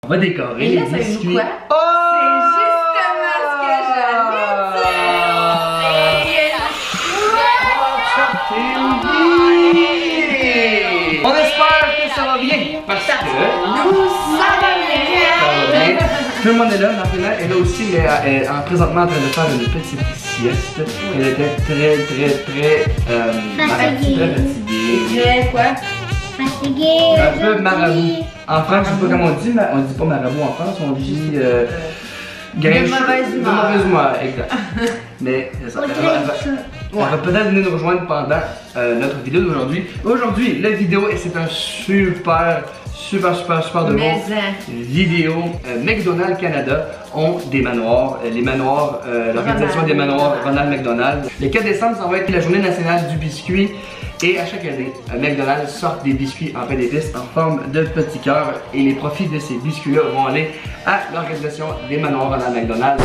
On va décorer les biscuits. Quoi? Oh! C'est justement ce que j'allais dire. On espère que ça va bien parce que ça va bien. Tout le monde est là, Martina est là aussi, mais elle est présentement en train de faire une petite sieste. Elle était très fatiguée. Très quoi? Fatiguée. Un peu marabout. En France, je sais pas comment on dit, mais on dit pas marabout en France, on dit grincheux. De mauvaise humeur. De mauvaise humeur, exact. Mais c'est ça. On va peut-être venir nous rejoindre pendant notre vidéo d'aujourd'hui. Aujourd'hui, la vidéo, et c'est un super de bon vidéo. McDonald's Canada ont des manoirs. Les manoirs, l'organisation des manoirs Ronald McDonald. Le 4 décembre, ça va être la journée nationale du biscuit. Et à chaque année, McDonald's sort des biscuits en pain d'épices en forme de petits cœurs. Et les profits de ces biscuits-là vont aller à l'organisation des manoirs Ronald McDonald.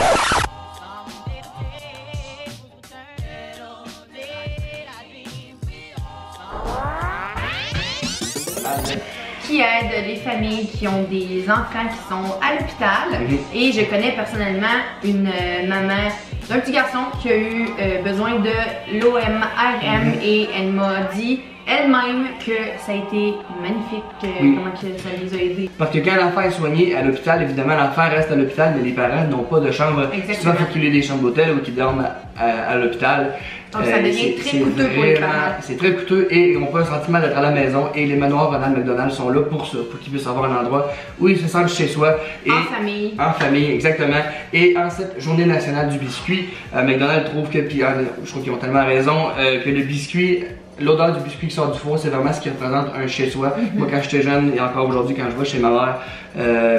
Qui aide les familles qui ont des enfants qui sont à l'hôpital. Et je connais personnellement une maman d'un petit garçon qui a eu besoin de l'OMRM et elle m'a dit elle-même que ça a été magnifique, comment que ça les a aidés. Parce que quand l'enfant est soigné à l'hôpital, évidemment l'enfant reste à l'hôpital, mais les parents n'ont pas de chambre. Souvent, il faut qu'il ait des chambres d'hôtel ou qu'ils dorment à l'hôpital. Donc ça devient très coûteux pour les parents. C'est très coûteux et on pas un sentiment d'être à la maison. Et les manoirs Ronald McDonald sont là pour ça, pour qu'ils puissent avoir un endroit où ils se sentent chez soi. Et en famille. En famille, exactement. Et en cette journée nationale du biscuit, McDonald's trouve que, puis je trouve qu'ils ont tellement raison, que le biscuit, l'odeur du biscuit qui sort du four, c'est vraiment ce qui représente un chez-soi. Moi, quand j'étais jeune et encore aujourd'hui, quand je vais chez ma mère,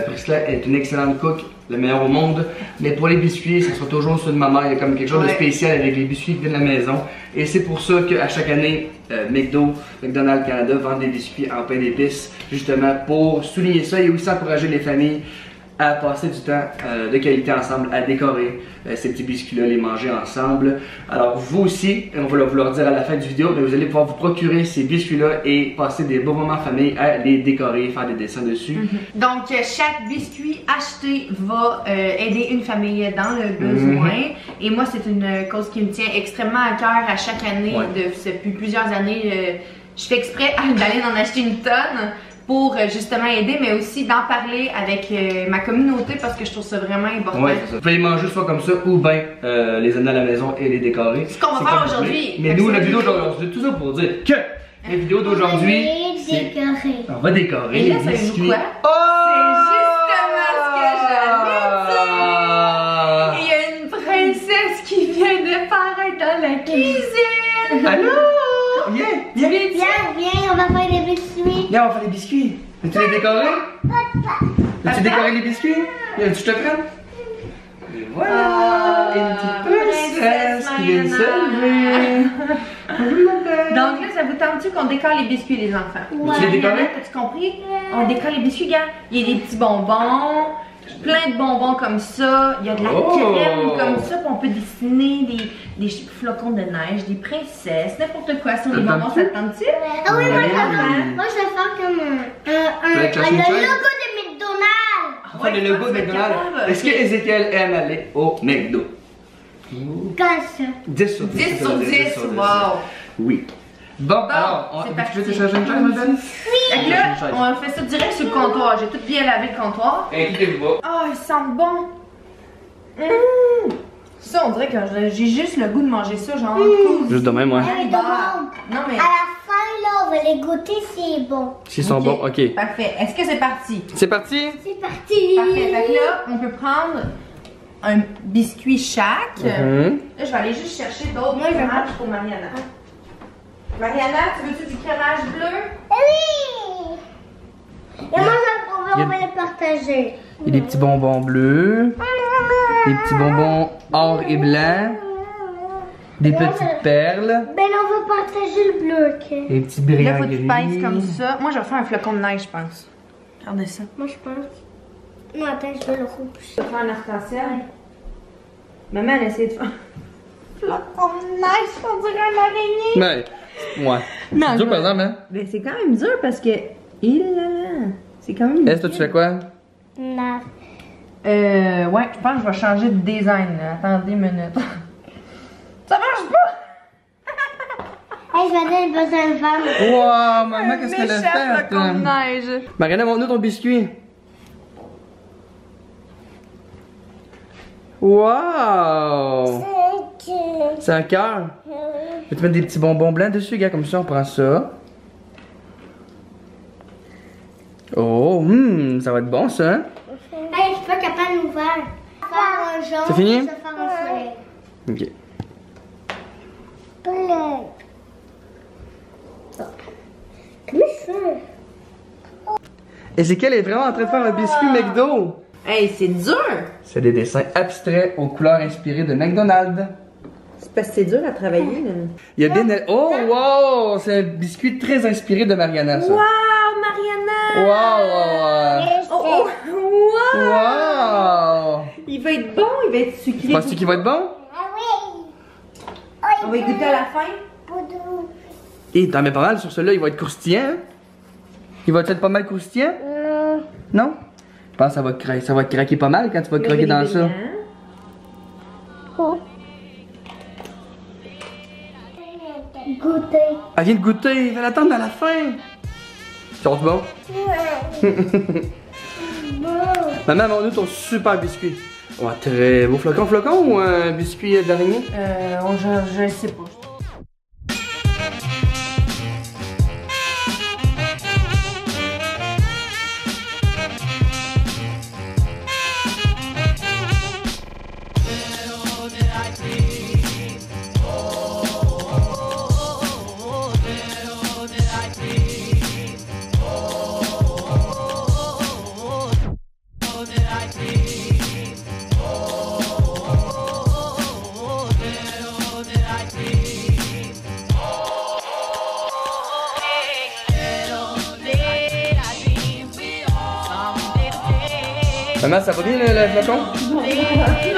Priscilla est une excellente cook, le meilleur au monde. Mais pour les biscuits, ça sera toujours ceux de ma mère. Il y a comme quelque chose de spécial avec les biscuits qui viennent de la maison. Et c'est pour ça qu'à chaque année, McDonald's Canada vend des biscuits en pain d'épices, justement pour souligner ça et aussi encourager les familles à passer du temps de qualité ensemble, à décorer ces petits biscuits-là, les manger ensemble. Alors vous aussi, on va vous leur dire à la fin du vidéo, mais vous allez pouvoir vous procurer ces biscuits-là et passer des beaux moments en famille à les décorer, faire des dessins dessus. Donc chaque biscuit acheté va aider une famille dans le besoin. Et moi c'est une cause qui me tient extrêmement à cœur à chaque année, depuis plusieurs années. Je fais exprès d'aller en acheter une tonne pour justement aider, mais aussi d'en parler avec ma communauté parce que je trouve ça vraiment important. Ouais, c'est ça. Vous pouvez les manger soit comme ça ou bien les amener à la maison et les décorer. Ce qu'on va faire aujourd'hui. Mais nous, la vidéo d'aujourd'hui, tout ça pour dire que la vidéo d'aujourd'hui, on va décorer les biscuits. Quoi? C'est justement ce que j'allais dire. Il y a une princesse qui vient de paraître dans la cuisine. Allô? Viens, on va faire des biscuits. Viens, on va faire des biscuits. Veux-tu les décorer? Veux-tu décorer les biscuits? Tu te prends? Et voilà, une petite princesse qui vient de se lever. Donc là, ça vous tente-tu qu'on décore les biscuits, les enfants? Tu les décorer? T'as-tu compris? On décore les biscuits, gars. Il y a des petits bonbons. Plein de bonbons comme ça, il y a de la crème comme ça, puis on peut dessiner des flocons de neige, des princesses, n'importe quoi sur les bonbons, ça te tente-tu? Ah oui, moi je vais faire comme le logo de McDonald's. Enfin, le logo de McDonald's. Est-ce que Ezekiel aime aller au McDo? Comme ça. 10 sur 10. 10 sur 10, wow! Oui. Bon, alors, tu veux te changer une chaise, madame? Oui! Donc là, on fait ça direct sur le comptoir. J'ai tout bien lavé le comptoir. Inquiétez-vous pas. Oh, ils sentent bon! Ça, on dirait que j'ai juste le goût de manger ça, genre. Juste de même, ouais. Non, mais. À la fin, là, on va les goûter, c'est bon. S'ils sont bons, ok. Parfait. Est-ce que c'est parti? C'est parti? C'est parti! Parfait. Fait que là, on peut prendre un biscuit chaque. Là, je vais aller juste chercher d'autres crémages pour Mariana. Mariana, tu veux-tu du crémage bleu? Oui! Et moi, on va le partager. Il y a des petits bonbons bleus, des petits bonbons or et blanc, des petites perles. Ben, on va partager le bleu, ok? Des petits brillants Là, faut que tu gris. pèses comme ça. Moi, je vais faire un flocon de neige, je pense. Regardez ça. Moi, je pense. Non, attends, je veux le rouge. Je vais faire un arc-en-ciel. Maman, elle essaie de faire un flocon de neige, on dirait un araignée. Ouais. Ouais. C'est dur, par exemple, hein? Mais c'est quand même dur parce que. C'est quand même. Est-ce que tu fais quoi? 9. Ouais, je pense que je vais changer de design. Là. Attendez une minute. Ça marche pas! Hey, je vais donner besoin de femme. Wow, maman, qu'est-ce qu'elle a fait? neige. Mariana, montre-nous ton biscuit. Wow! C'est un cœur. Tu peux mettre des petits bonbons blancs dessus, gars, comme ça, on prend ça. Oh, ça va être bon, ça. Hein? Hey, je suis pas capable de l'ouvrir. Faire un jaune. C'est fini? Ça faire un soleil. Ok. Comment ça? Ezekiel est vraiment en train de faire un biscuit McDo. Hey, c'est dur! C'est des dessins abstraits aux couleurs inspirées de McDonald's. C'est parce que c'est dur à travailler. Là. Il y a bien... Oh, wow! C'est un biscuit très inspiré de Mariana, ça. Wow, Mariana! Wow! Oh, wow! Wow! Il va être bon, il va être sucré. Penses-tu qu'il va être bon? Ah oui. On va y goûter à la fin. Et t'en mets pas mal sur celui-là, il va être croustillant. Hein? Il va être pas mal croustillant? Non. Non? Je pense que ça va te craquer pas mal quand tu vas croquer dans ça. Oh. Goûter. Elle vient de goûter, elle va l'attendre à la fin. Ça va bon? Maman, montre-nous ton super biscuit. Oh, très beau flocon ou un biscuit d'araignée? Je sais pas. Maman, ça va bien le flocon? Regardez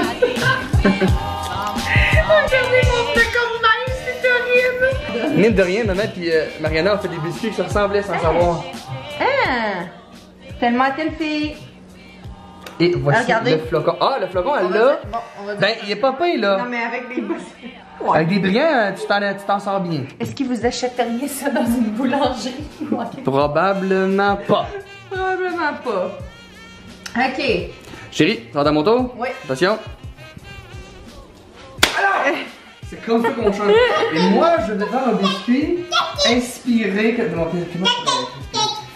mon flocon de neige, c'est horrible! Mine de rien, maman puis Mariana ont fait des biscuits qui se ressemblaient sans savoir. Ah! Tellement telle fille! Et voici regardez. le flocon. Ah, le flocon, elle l'a. Bon, on va dire. Ben, il est pas peint là. Non, mais avec des Avec des brillants, tu t'en sors bien. Est-ce que vous achèteriez ça dans une boulangerie? Probablement pas. Probablement pas. Ok. Chérie, ça va dans mon tour? Oui. Attention. Alors, c'est comme ça qu'on change. Et moi, je vais faire un biscuit inspiré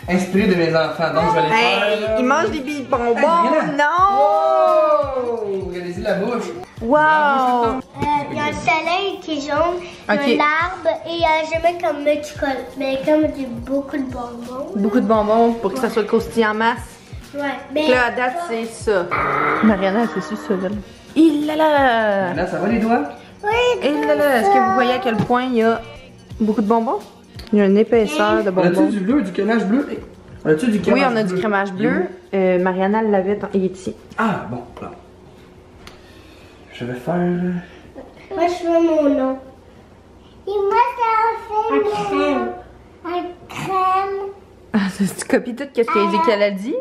inspiré de mes enfants. Donc, je vais les faire. Il mange des billes de bonbons. Hey, non! Wow! Regardez-y la bouche. Wow! Il y a un soleil qui est jaune, il y a Ok. un arbre et je mets comme chocolat. Mais comme j'ai beaucoup de bonbons. Beaucoup de bonbons pour que ça soit croustillant en masse. Ouais, mais. Là, à date, c'est ça. Mariana, c'est su ça, là. Il là là! Là, ça va les doigts? Oui, Et là là, est-ce que vous voyez à quel point il y a beaucoup de bonbons? Il y a une épaisseur de On a-tu bonbons. du bleu, du crémage bleu? On a-tu du crémage Oui, on a bleu? du crémage bleu. Mariana l'avait, il est ici. Ah, bon. Là. Je vais faire... moi je veux mon nom. Et moi ça fait un crème. Un crème. Ah, tu copies tout ce qu'Ezekiel a dit?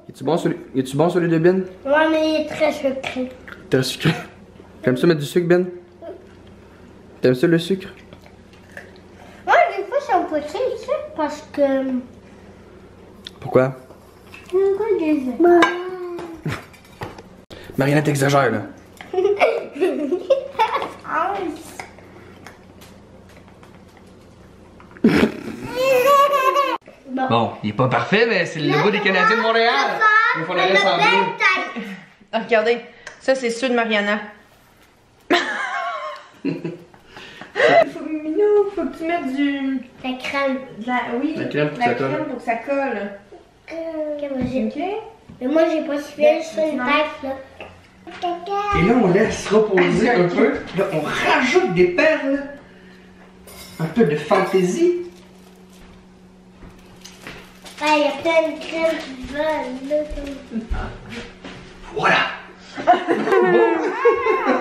Es-tu bon celui de Ben? Ouais, mais il est très sucré. T'as sucré? T'aimes ça mettre du sucre, Ben? T'aimes ça le sucre? Ouais, des fois c'est un peu triste parce que. Pourquoi? Mariana, t'exagères là. Bon, il est pas parfait, mais c'est le logo des Canadiens de Montréal. Il faut le ressembler. Ah, regardez, ça c'est ceux de Mariana. Faut que tu mettes du... La crème. Oui, La crème pour que ça colle. crème pour que ça colle. Ok. Ok. Mais moi j'ai pas suffisamment sur une tête là. Et là, on laisse reposer un peu. Là, on rajoute des perles. Un peu de fantaisie. Ouais, il y a plein de crèmes qui volent là. Voilà.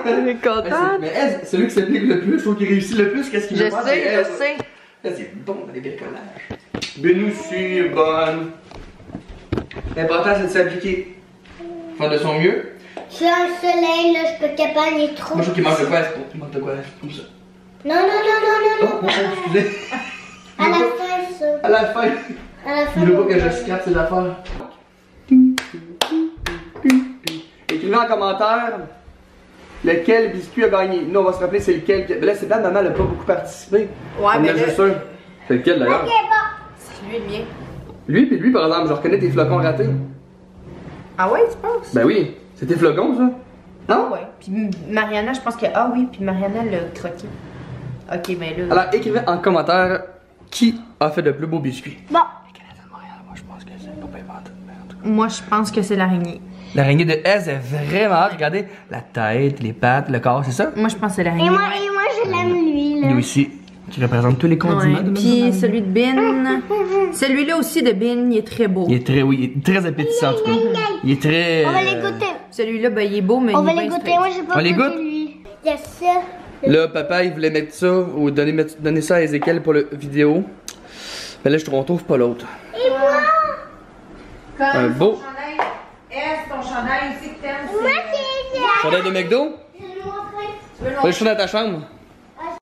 Elle est contente. Mais elle, celui qui s'applique le plus, faut qu'il réussisse le plus. Qu'est-ce qu'il Je veut faire, c'est elle. sais. Là, c'est bon dans les bricolages. Bénoussi est bonne. L'important c'est de s'appliquer. Faire de son mieux. Je suis un soleil, là, je peux capaner trop. Moi je trouve qu'il manque de quoi, il manque de quoi, comme ça. Non, non, non, non, non, Oh, excusez. À la fin, ça. À la fin. À la fin. Il veut pas que je scrape ses affaires. Écrivez en commentaire lequel biscuit a gagné. Nous on va se rappeler c'est lequel. Ben là c'est bien, maman elle a pas beaucoup participé. Ouais, mais je suis sûr. C'est lequel d'ailleurs? Ok, bon. c'est lui le mien. Lui puis lui par exemple, je reconnais tes flocons ratés. Ah ouais, tu penses? Ben oui, c'est tes flocons ça. Non? Ouais. Puis Mariana, je pense que. Ah oui, puis Mariana l'a croqué. Ok, mais là. Alors écrivez en commentaire qui a fait le plus beau biscuit. Bon. Les Canadiens de Montréal, moi je pense que c'est pas inventé. Moi, je pense que c'est l'araignée. L'araignée de S est vraiment, regardez, la tête, les pattes, le corps, c'est ça? Moi, je pense que c'est l'araignée. Et moi, je l'aime, lui, là. Lui aussi, qui représente tous les condiments Ouais. de Puis celui de Bin. Celui-là aussi de Bin, il est très beau. Il est très, oui, il est très appétissant en tout cas. Il est très. On va les goûter. Celui-là, ben, il est beau, mais On il va est les bien goûter. straight. Moi, j'ai pas On les goûté, goûte? lui. Il y a ça. Là, papa, il voulait mettre ça ou donner ça à Ezekiel pour la vidéo. Mais là, je trouve pas l'autre. Et moi? Un beau. Est-ce ton chandail ici que t'aimes? Moi, c'est ça. Chandail de McDo? Je vais le montrer. Là, je suis dans ta chambre.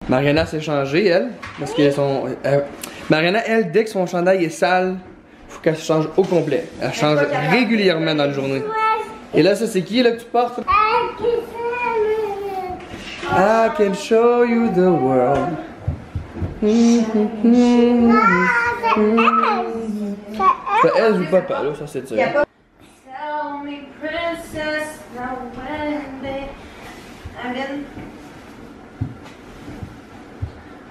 Mariana s'est changée, elle. Parce que son. Mariana, elle, dès que son chandail est sale, faut qu'elle se change au complet. Elle change régulièrement dans la journée. Et là, ça, c'est qui là que tu portes? Ah, que ça, I can show you the world. Ça elle ou papa, là, ça c'est ça. Tell me, princess, now when they... I'm in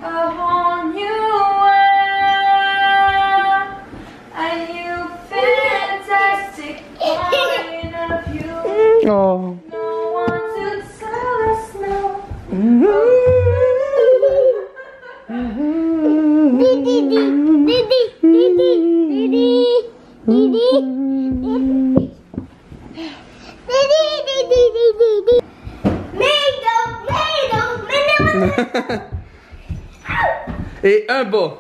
a whole new world, a new fantastic point of view. Oh. No one to tell us no. Et un bas.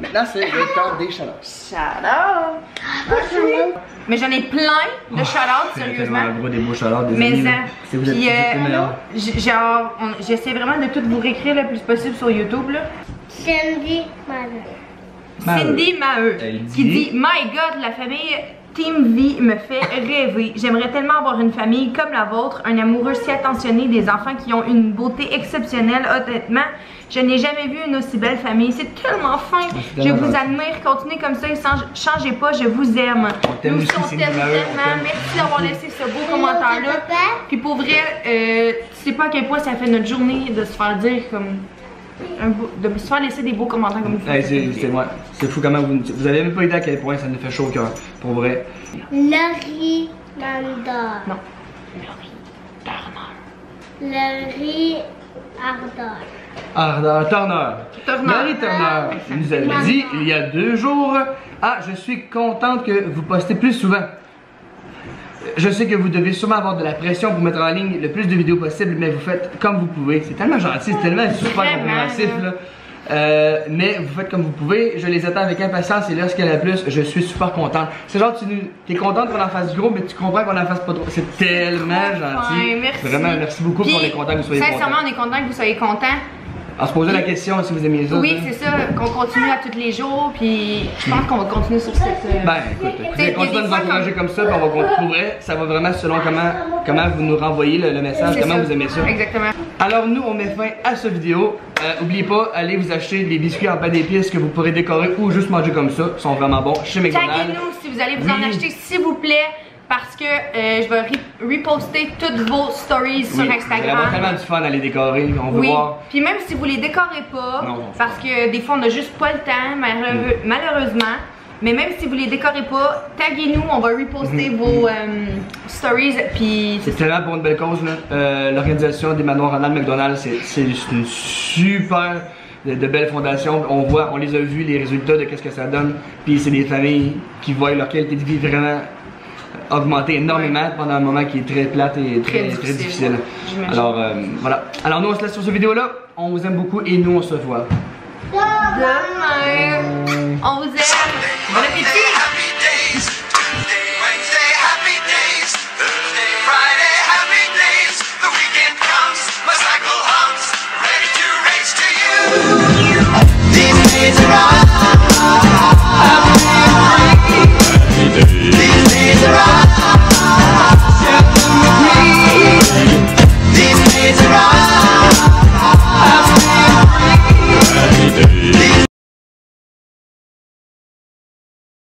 Maintenant, c'est le temps des shout-outs. Shout-out! Mais j'en ai plein de shout-outs, sérieusement. Gros, des beaux shout-outs, des Mais amis, ça. là. Si vous êtes Puis, les meilleurs. genre, j'essaie vraiment de tout vous réécrire le plus possible sur YouTube, là. Cindy, madame. Cindy Maheu, Elle qui dit- dit My God, la famille Team V me fait rêver. J'aimerais tellement avoir une famille comme la vôtre, un amoureux si attentionné, des enfants qui ont une beauté exceptionnelle. Honnêtement, je n'ai jamais vu une aussi belle famille. C'est tellement fin. Je tellement vous gentil. admire. Continuez comme ça et changez pas. Je vous aime. t'aime Nous aussi, on Cindy t'aime Maheu, on tellement. t'aime. Merci d'avoir laissé ce beau commentaire-là. Puis pour vrai, tu sais pas à quel point ça fait notre journée de se faire dire comme. De se faire laisser des beaux commentaires comme ça. Hey, c'est moi. C'est fou comment vous avez même pas idée à quel point ça nous fait chaud au cœur. Pour vrai. Laurie Mandor. Non. Laurie Ardor. Turner. Marie Turner nous avait dit il y a 2 jours. Ah, je suis contente que vous postez plus souvent. Je sais que vous devez sûrement avoir de la pression pour mettre en ligne le plus de vidéos possible, mais vous faites comme vous pouvez. C'est tellement gentil, c'est tellement super Vraiment, compréhensif là. Mais vous faites comme vous pouvez, je les attends avec impatience et lorsqu'il y en a plus, je suis super contente. C'est genre, t'es contente qu'on en fasse gros, mais tu comprends qu'on en fasse pas trop. C'est tellement gentil. merci. Vraiment, merci beaucoup, Puis, on est content que vous soyez sincèrement, contents. on est content que vous soyez contents. En se posant la question si vous aimez ça. Oui, hein. c'est ça, qu'on continue à tous les jours, puis je pense qu'on va continuer sur cette. Ben écoute, T'sais, continuez à il y a nous des fois encourager comme ça, puis on va continuer. Ça va vraiment selon comment vous nous renvoyez le message, C'est comment ça. vous aimez ça. Exactement. Alors nous, on met fin à cette vidéo. Oubliez pas, allez vous acheter des biscuits en pâte d'épices que vous pourrez décorer ou juste manger comme ça. Ils sont vraiment bons chez McDonald's. Taguez-nous si vous allez vous en Oui. acheter, s'il vous plaît. parce que je vais reposter toutes vos stories sur On va Instagram. avoir tellement du fun à les décorer, on veut voir. Puis même si vous les décorez pas, parce que des fois on n'a juste pas le temps, malheureusement. Mais même si vous les décorez pas, taguez-nous, on va reposter vos stories. Puis c'est tellement pour une belle cause là. L'organisation des manoirs Ronald McDonald, c'est une super de belles fondations. On les a vus les résultats de qu'est-ce que ça donne. Puis c'est des familles qui voient leur qualité de vie vraiment augmenter énormément pendant un moment qui est très plate et très difficile. Alors voilà. Alors nous on se laisse sur cette vidéo là. On vous aime beaucoup et nous on se voit demain. On vous aime. Bon appétit. These days are